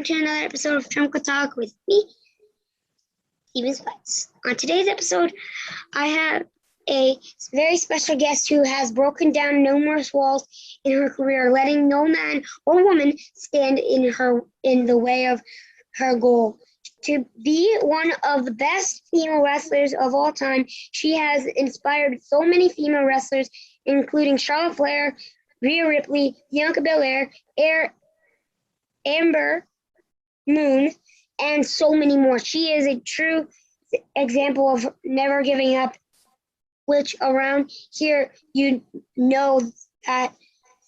welcome to another episode of Trump Talk with me, Steven Spice. On today's episode, I have a very special guest who has broken down numerous walls in her career, letting no man or woman stand in the way of her goal. To be one of the best female wrestlers of all time, she has inspired so many female wrestlers, including Charlotte Flair, Rhea Ripley, Bianca Belair, Amber Moon, and so many more. She is a true example of never giving up, which around here, you know that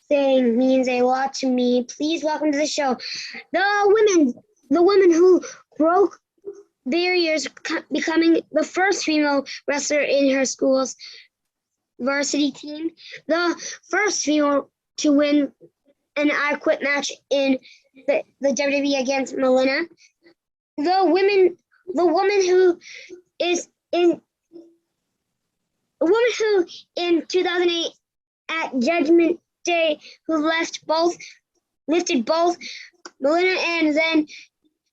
saying means a lot to me. Please welcome to the show the woman who broke barriers, becoming the first female wrestler in her school's varsity team, the first female to win an I Quit match in the WWE against Melina, the woman who in 2008 at Judgment Day who lifted both Melina and then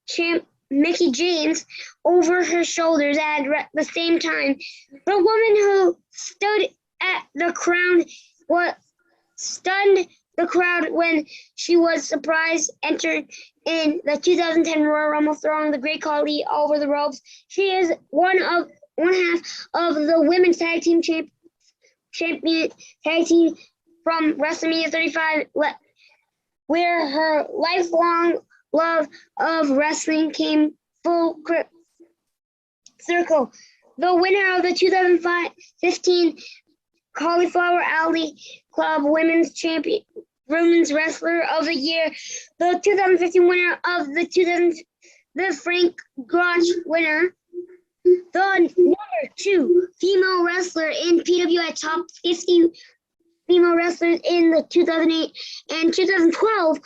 champ Mickie James over her shoulders at the same time. The woman who stood at the crown, stunned the crowd when she was surprised entered in the 2010 Royal Rumble, throwing the Great Khali over the ropes. She is one half of the women's tag team champion tag team from WrestleMania 35, where her lifelong love of wrestling came full circle. The winner of the 2015 Cauliflower Alley Club Women's Wrestler of the Year, the 2015 winner of the Frank Grosh winner, the number 2 female wrestler in PWI Top 50 female wrestlers in the 2008 and 2012,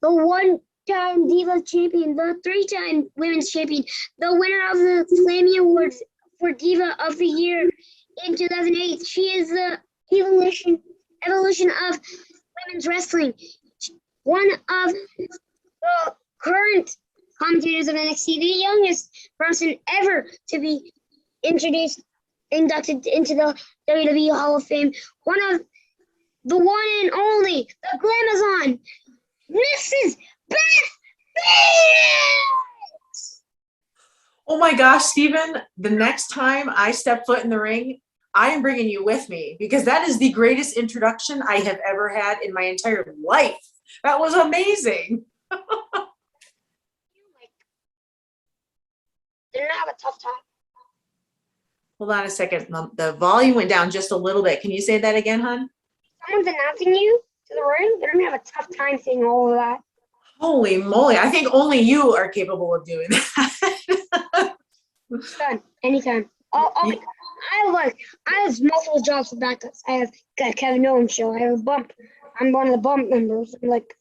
the one-time Diva champion, the 3-time women's champion, the winner of the Slammy Awards for Diva of the Year in 2008. She is the evolution of women's wrestling. One of the current commentators of NXT, the youngest person ever to be inducted into the WWE Hall of Fame. The one and only, the Glamazon, Mrs. Beth Phoenix! Oh my gosh, Steven, the next time I step foot in the ring, I am bringing you with me because that is the greatest introduction I have ever had in my entire life. That was amazing. Didn't have a tough time. Hold on a second. The volume went down just a little bit. Can you say that again, hon? Someone's announcing you to the ring. They're gonna have a tough time saying all of that. Holy moly. I think only you are capable of doing that. Done. Anytime. I have multiple jobs for backups. I have got Kevin Owens show. I have a bump. I'm one of the bump members. I'm like,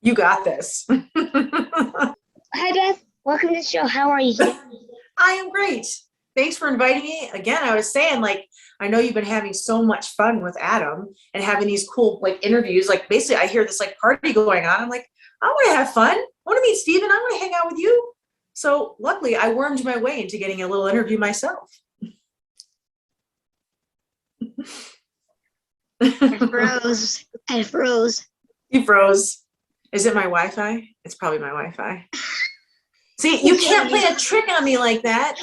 you got this. hi Beth. Welcome to the show. How are you today? I am great. Thanks for inviting me. Again, I was saying, I know you've been having so much fun with Adam and having these cool, interviews. Basically, I hear this, party going on. I'm like, I want to have fun. I want to meet Steven. I want to hang out with you. So, luckily, I wormed my way into getting a little interview myself. I froze. You froze. Is it my Wi-Fi? It's probably my Wi-Fi. See, you can't play a trick on me like that.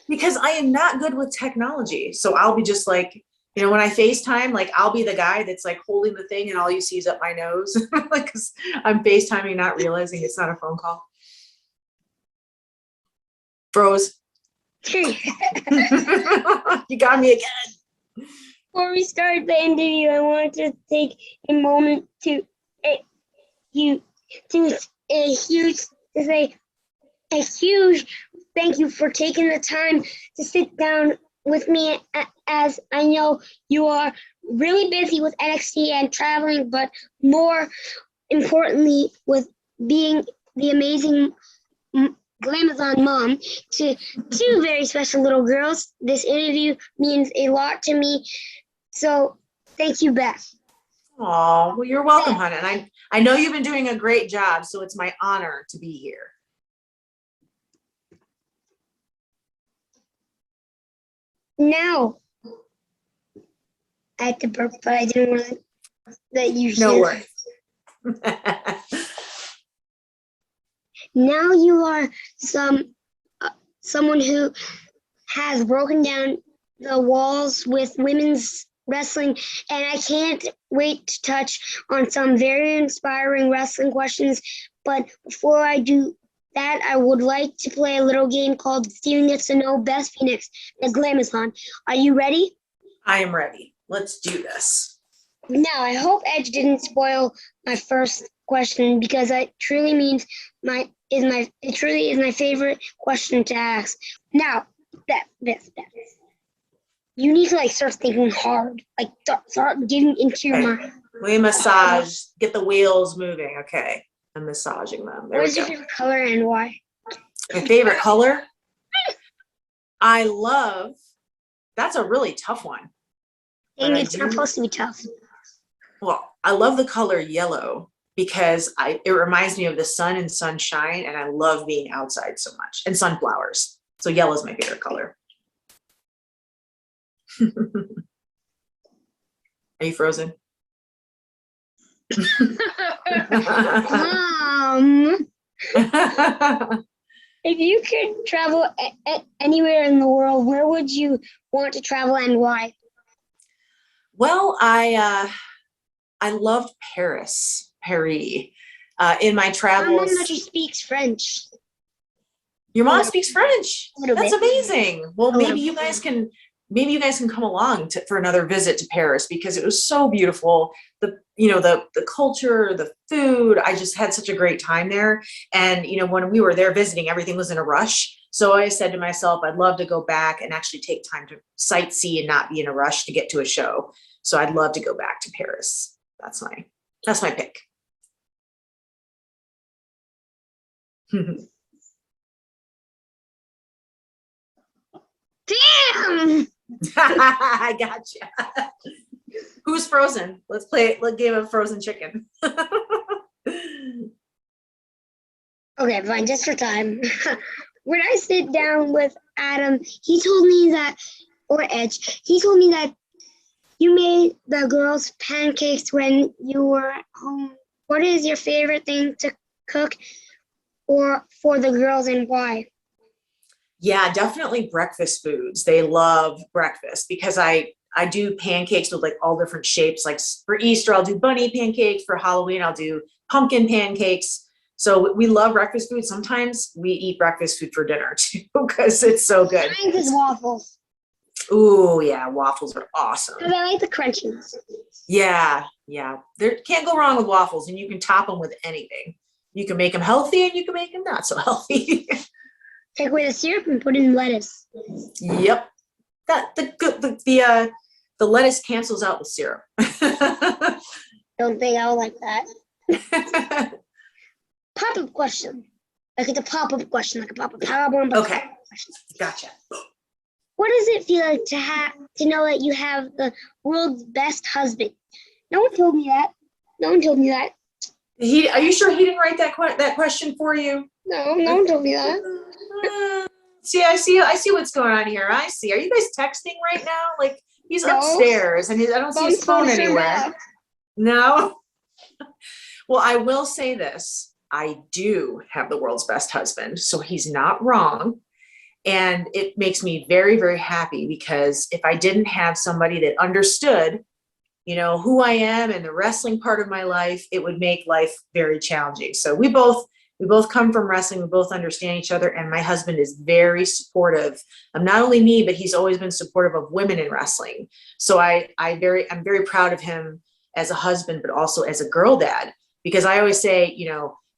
Because I am not good with technology. So I'll be just when I FaceTime, I'll be the guy that's holding the thing and all you see is up my nose. Because I'm FaceTiming, not realizing it's not a phone call. Froze. You got me again. Before we start the interview, I wanted to take a moment to say a huge thank you for taking the time to sit down with me, as I know you are really busy with NXT and traveling, but more importantly, with being the amazing Glamazon mom to 2 very special little girls. This interview means a lot to me. So thank you, Beth. Oh, well, you're welcome, hon. And I know you've been doing a great job, so it's my honor to be here. Now, I had to burp, but I didn't want that you No worries. Now you are someone who has broken down the walls with women's wrestling, and I can't wait to touch on some very inspiring wrestling questions. But before I do that, I would like to play a little game called Steven Gets to Know Beth Phoenix, the Glamazon. Are you ready? I am ready. Let's do this. Now, I hope Edge didn't spoil my first question, because it truly means it truly is my favorite question to ask. Now, Beth, you need to start thinking hard, start getting into your mind. We massage, get the wheels moving. Okay, I'm massaging them. There What we is your go. favorite color and why? My favorite color? I love, that's a really tough one. Dang, it's not supposed to be tough. Well, I love the color yellow because it reminds me of the sun and sunshine, and I love being outside so much, and sunflowers. So yellow is my favorite color. Are you frozen? If you could travel anywhere in the world, where would you want to travel and why? Well, I loved Paris. In my travels. My mom actually speaks French. Your mom speaks French. That's bit. amazing. Well, maybe you guys can come along for another visit to Paris, because it was so beautiful. The culture, the food. I just had such a great time there. And when we were there visiting, everything was in a rush. So I said to myself, I'd love to go back and actually take time to sightsee and not be in a rush to get to a show. So I'd love to go back to Paris. That's my pick. Damn! I gotcha. Who's frozen? Let's play a game of frozen chicken. Okay, fine, just for time. When I sit down with Adam, he told me that, or Edge, he told me that you made the girls pancakes when you were home. What is your favorite thing to cook or for the girls, and why? Yeah, definitely breakfast foods. They love breakfast because I do pancakes with all different shapes. Like for Easter, I'll do bunny pancakes. For Halloween, I'll do pumpkin pancakes. So we love breakfast food. Sometimes we eat breakfast food for dinner too, because it's so good. Mine is waffles. Ooh, yeah, waffles are awesome. Because I like the crunchiness. Yeah. There can't go wrong with waffles, and you can top them with anything. You can make them healthy, and you can make them not so healthy. Take away the syrup and put in lettuce. Yep. The lettuce cancels out the syrup. Don't think I would like that. Pop-up question. It's a pop-up question, like a pop-up power bomb. Okay. Gotcha. What does it feel like to know that you have the world's best husband? No one told me that. Are you sure he didn't write that question for you? No one told me that. I see what's going on here. I see. Are you guys texting right now? He's upstairs, and I don't see his phone anywhere. No. Well, I will say this. I do have the world's best husband, so he's not wrong. And it makes me very, very happy, because if I didn't have somebody that understood, who I am and the wrestling part of my life, it would make life very challenging. So we both come from wrestling. We both understand each other. And my husband is very supportive of not only me, but he's always been supportive of women in wrestling. So I'm very proud of him as a husband, but also as a girl dad, because I always say,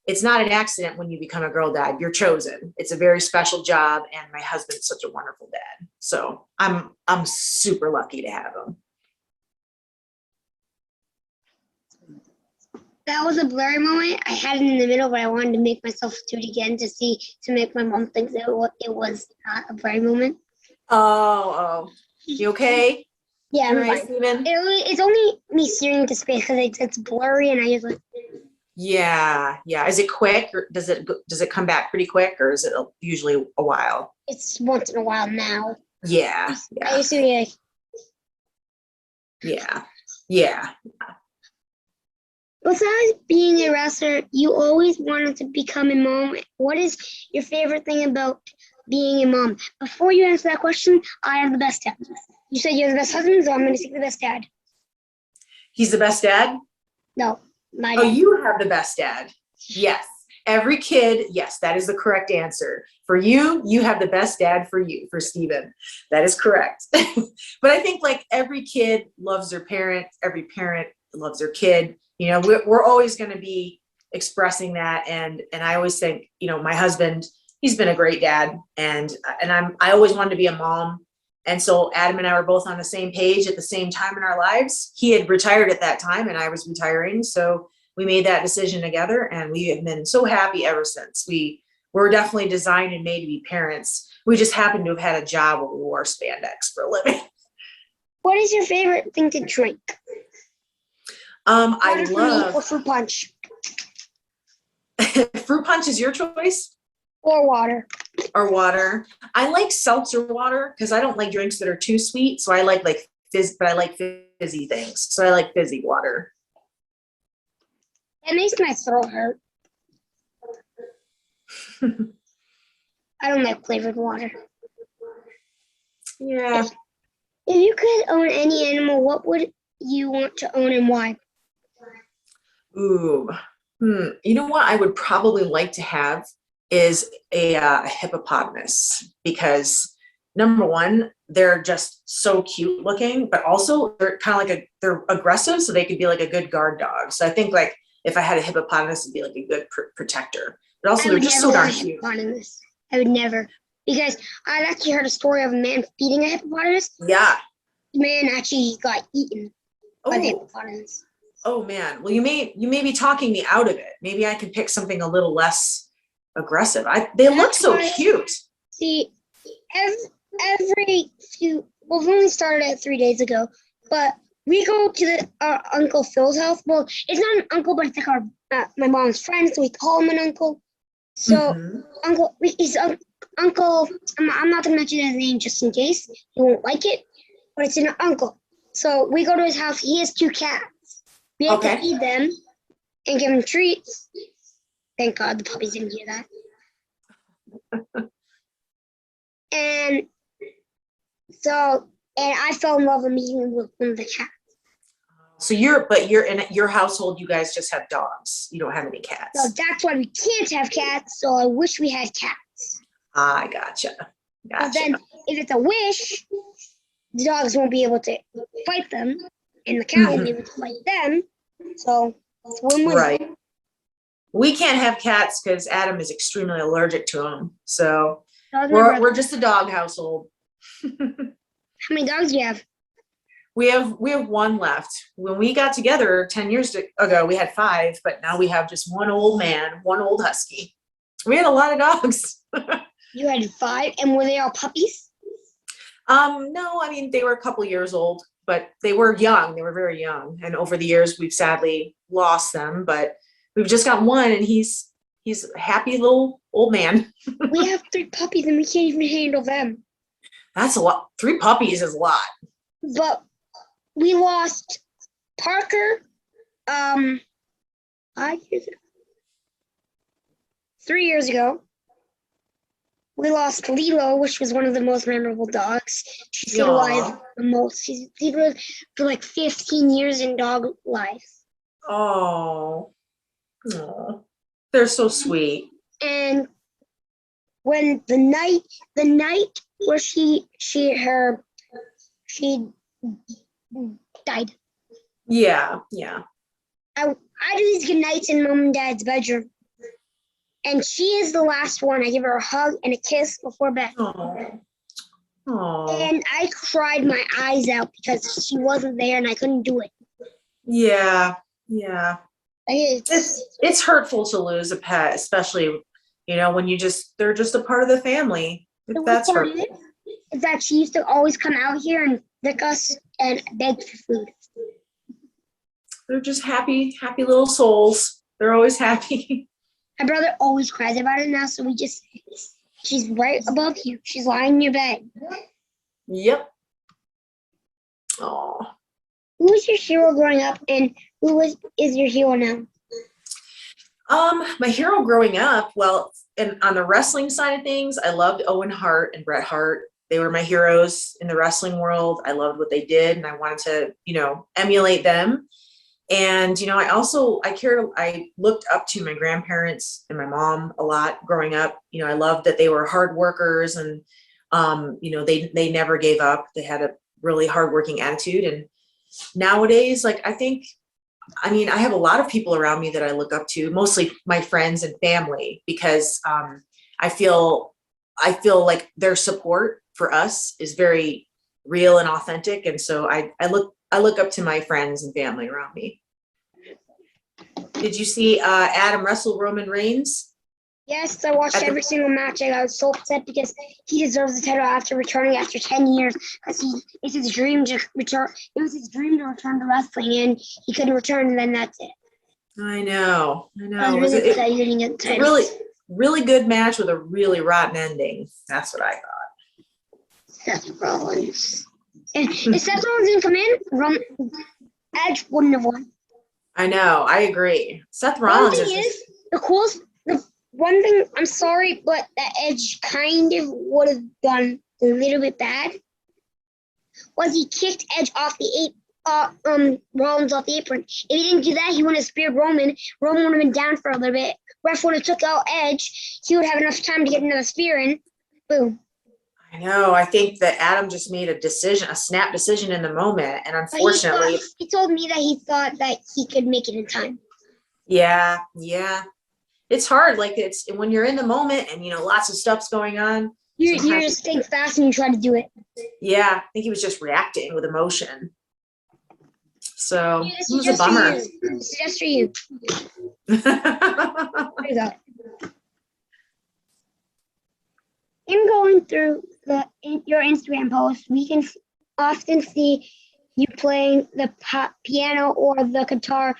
it's not an accident when you become a girl dad. You're chosen. It's a very special job. And my husband's such a wonderful dad. So I'm super lucky to have him. That was a blurry moment. I had it in the middle, but I wanted to make myself do it again to make my mom think that it was not a blurry moment. Oh, you okay? Yeah, I'm Right, fine. Steven? It's only me staring into space because it's blurry and I just like. Yeah, yeah. Is it quick, or does it come back pretty quick, or is it usually a while? It's once in a while now. Yeah, I yeah, used to be like, yeah, yeah. besides being a wrestler, you always wanted to become a mom. What is your favorite thing about being a mom? Before you answer that question, I have the best dad. You said you're the best husband, so I'm going to say the best dad. He's the best dad? No, my Oh, dad. you have the best dad. Yes. Every kid, yes, that is the correct answer. For you, you have the best dad for you, for Steven. That is correct. But I think like every kid loves their parent, every parent loves their kid. You know, we're always going to be expressing that. And I always think, you know, my husband, he's been a great dad, and I always wanted to be a mom. And so Adam and I were both on the same page at the same time in our lives. He had retired at that time and I was retiring. So we made that decision together, and we have been so happy ever since. We were definitely designed and made to be parents. We just happened to have had a job where we wore spandex for a living. What is your favorite thing to drink? I Water for me love or fruit punch fruit punch is your choice, or water. or water. I like seltzer water because I don't like drinks that are too sweet. So I like fizz, but I like fizzy things. So I like fizzy water. It makes my throat hurt. I don't like flavored water. Yeah. If you could own any animal, what would you want to own and why? Ooh. You know what I would probably like to have is a hippopotamus, because number one, they're just so cute looking, but also they're kind of like they're aggressive, so they could be like a good guard dog. So I think like if I had a hippopotamus, it'd be like a good protector. But also they're just so darn cute. I would never, because I've actually heard a story of a man feeding a hippopotamus. Yeah. The man actually got eaten by the Oh, hippopotamus. oh man. Well, you may be talking me out of it. Maybe I could pick something a little less aggressive. They look so cute. See, every few, well, we've only started it 3 days ago, but we go to our Uncle Phil's house. Well, it's not an uncle, but it's like my mom's friend, so we call him an uncle. So uncle, he's uncle. I'm not gonna mention his name just in case he won't like it, but it's an uncle. So we go to his house. He has 2 cats. We have to feed them and give them treats. Thank God the puppies didn't hear that. And so, and I fell in love immediately with one of the cats. So you're in your household, you guys just have dogs. You don't have any cats. So that's why we can't have cats. So I wish we had cats. I gotcha. But then if it's a wish, the dogs won't be able to fight them and the cat won't be able to fight them. So it's win-win. Right. We can't have cats because Adam is extremely allergic to them. So we're just a dog household. How many dogs do you have? We have one left. When we got together 10 years ago, we had 5, but now we have just one old man, one old husky. We had a lot of dogs. You had 5, and were they all puppies? No, I mean, they were a couple years old, but they were young. They were very young. And over the years, we've sadly lost them, but we've just got one, and he's a happy little old man. We have 3 puppies, and we can't even handle them. That's a lot. 3 puppies is a lot. But we lost Parker 5 years ago. 3 years ago. We lost Lilo, which was one of the most memorable dogs. She stayed alive the most. She lived for like 15 years in dog life. Oh, they're so sweet. And when the night where she died. Yeah. I do these good nights in mom and dad's bedroom. And she is the last one. I give her a hug and a kiss before bed. Oh. And I cried my eyes out because she wasn't there and I couldn't do it. Yeah. It's It's hurtful to lose a pet, especially, when they're just a part of the family. That's hurtful. Is that she used to always come out here and lick us, and beg for food. They're just happy little souls. They're always happy. My brother always cries about it now, so she's right above you. She's lying in your bed. Yep. Oh. Who was your hero growing up, and is your hero now? My hero growing up, well, and on the wrestling side of things, I loved Owen Hart and Bret Hart. They were my heroes in the wrestling world. I loved what they did, and I wanted to, emulate them. And, I looked up to my grandparents and my mom a lot growing up. I loved that they were hard workers, and, they never gave up. They had a really hardworking attitude. And nowadays, I have a lot of people around me that I look up to, mostly my friends and family, because I feel like their support for us is very real and authentic. And so I look up to my friends and family around me. Did you see Adam wrestle Roman Reigns? Yes, I watched every single match. I was so upset because he deserves the title after returning after 10 years, because it's his dream to return. It was his dream to return to wrestling, and he couldn't return, and then that's it. I know. I was really upset he didn't get the title. Really good match with a really rotten ending. That's what I thought. Seth Rollins. If Seth Rollins didn't come in, Edge wouldn't have won. I know. I agree. Seth Rollins The one thing, I'm sorry, but that Edge kind of would have done a little bit bad, was he kicked Edge off the Rollins off the apron. If he didn't do that, he wouldn't have speared Roman. Roman would have been down for a little bit. Ref would have took out Edge. He would have enough time to get another spear in. Boom. I know. I think that Adam just made a snap decision in the moment, and unfortunately, he told me that he thought that he could make it in time. Yeah. It's hard. It's when you're in the moment and lots of stuff's going on. You just think fast and you try to do it. Yeah, I think he was just reacting with emotion. So it was a bummer. It's just for you. There you go. In going through your Instagram posts, we can often see you playing the piano or the guitar.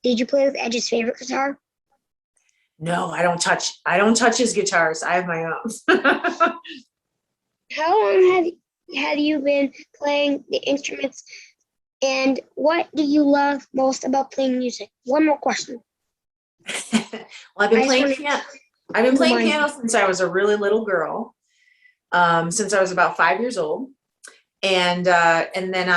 Did you play with Edge's favorite guitar? No, I don't touch his guitars. I have my own. How long have you been playing the instruments, and what do you love most about playing music? One more question. Well, I've been playing piano since I was a really little girl, since I was about 5 years old. And then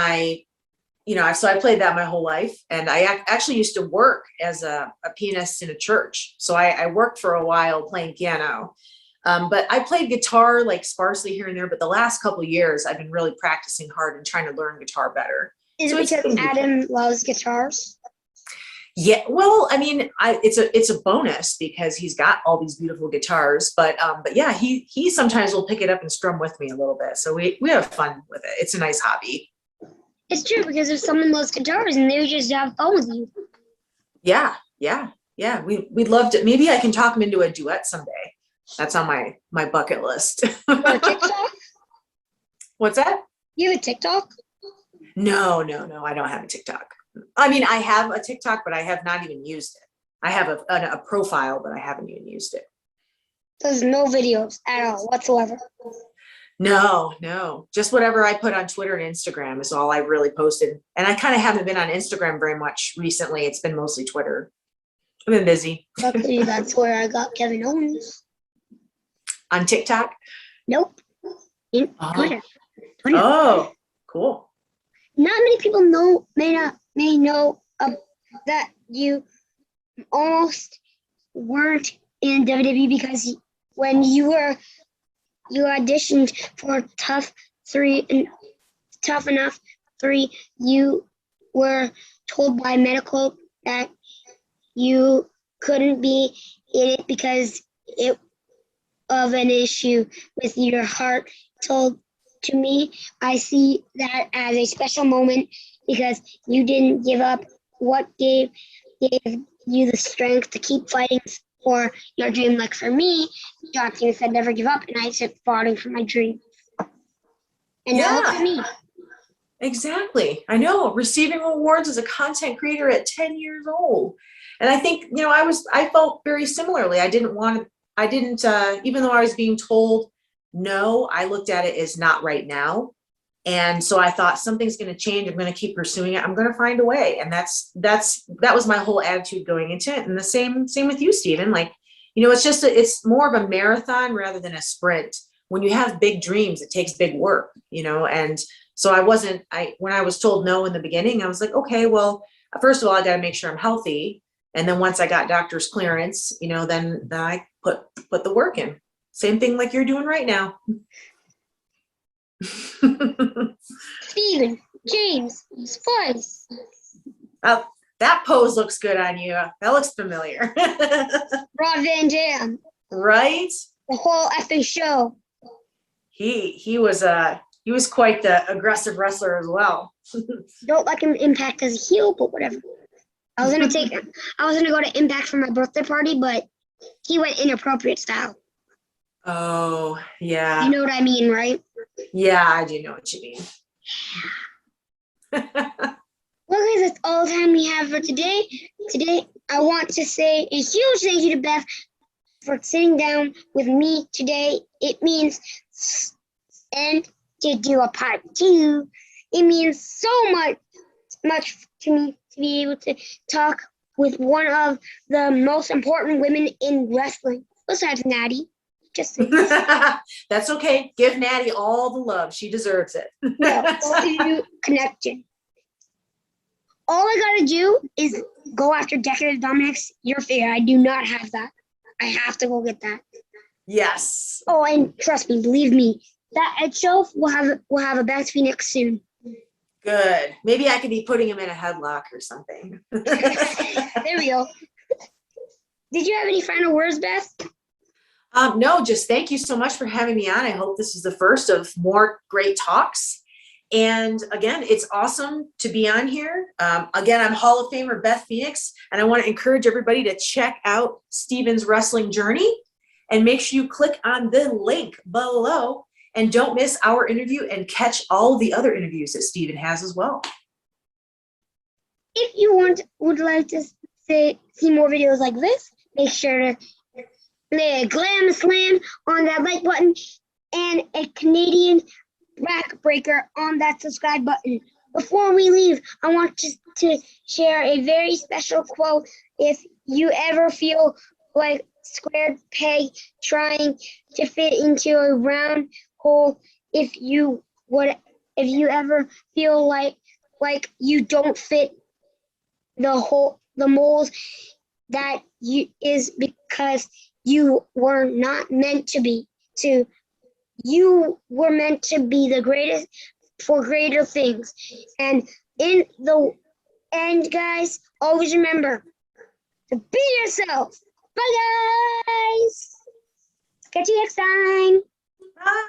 so I played that my whole life. And I actually used to work as a pianist in a church. So I worked for a while playing piano. But I played guitar sparsely here and there. But the last couple of years, I've been really practicing hard and trying to learn guitar better. Is it because Adam loves guitars? Yeah, well, it's a bonus because he's got all these beautiful guitars, but yeah, he sometimes will pick it up and strum with me a little bit. So we have fun with it. It's a nice hobby. It's true, because if someone loves guitars and they just have fun with you. Yeah. We'd love to. Maybe I can talk him into a duet someday. That's on my bucket list. Or TikTok? What's that? You have a TikTok? No, I don't have a TikTok. I have a TikTok, but I have not even used it. I have a profile, but I haven't even used it. There's no videos at all whatsoever. No. Just whatever I put on Twitter and Instagram is all I really posted. And I kind of haven't been on Instagram very much recently. It's been mostly Twitter. I've been busy. Luckily, that's where I got Kevin Owens. On TikTok? Nope. Twitter. Oh, cool. Not many people may know that you almost weren't in WWE, because when you auditioned for Tough Enough 3, you were told by medical that you couldn't be in it because of an issue with your heart. Told to me, I see that as a special moment because you didn't give up. What gave you the strength to keep fighting for your dream? Like for me, John Cena said never give up, and I kept fighting for my dream. And now look at me. Exactly. I know, receiving awards as a content creator at 10 years old. And I think, I felt very similarly. Even though I was being told no, I looked at it as not right now. And so I thought something's going to change. I'm going to keep pursuing it. I'm going to find a way. And that was my whole attitude going into it. And the same with you, Stephen. Like, it's more of a marathon rather than a sprint. When you have big dreams, it takes big work, and so when I was told no in the beginning, I was like, okay, well, first of all, I got to make sure I'm healthy. And then once I got doctor's clearance, then I put the work in. Same thing like you're doing right now. Stephen, James, Spice. Oh, that pose looks good on you. That looks familiar. Rod Van Dam. Right? The whole effing show. He was quite the aggressive wrestler as well. Don't like him Impact as a heel, but whatever. I was gonna go to Impact for my birthday party, but he went inappropriate style. Oh, yeah. You know what I mean, right? Yeah, I do know what you mean. Well, guys, that's all the time we have for today. Today, I want to say a huge thank you to Beth for sitting down with me today. It means, and to do a part 2, it means so much to me to be able to talk with one of the most important women in wrestling, besides Natty. Just saying. That's okay. Give Natty all the love. She deserves it. No, connection. All I gotta do is go after Decade of Dominic's Your Figure. I do not have that. I have to go get that. Yes. Oh, and trust me, believe me, that Ed show will have a Beth Phoenix soon. Good. Maybe I could be putting him in a headlock or something. There we go. Did you have any final words, Beth? No, just thank you so much for having me on. I hope this is the first of more great talks. And again, it's awesome to be on here. Again, I'm Hall of Famer Beth Phoenix, and I want to encourage everybody to check out Stephen's wrestling journey, and make sure you click on the link below, and don't miss our interview and catch all the other interviews that Stephen has as well. If you would like to see more videos like this, make sure to lay a glam slam on that like button and a Canadian backbreaker on that subscribe button. Before we leave, I want to share a very special quote. If you ever feel like squared peg trying to fit into a round hole, if you ever feel like you don't fit the mold, that is because you were not meant to be. You were meant to be the greatest for greater things. And in the end, guys, always remember to be yourself. Bye, guys. Catch you next time. Bye.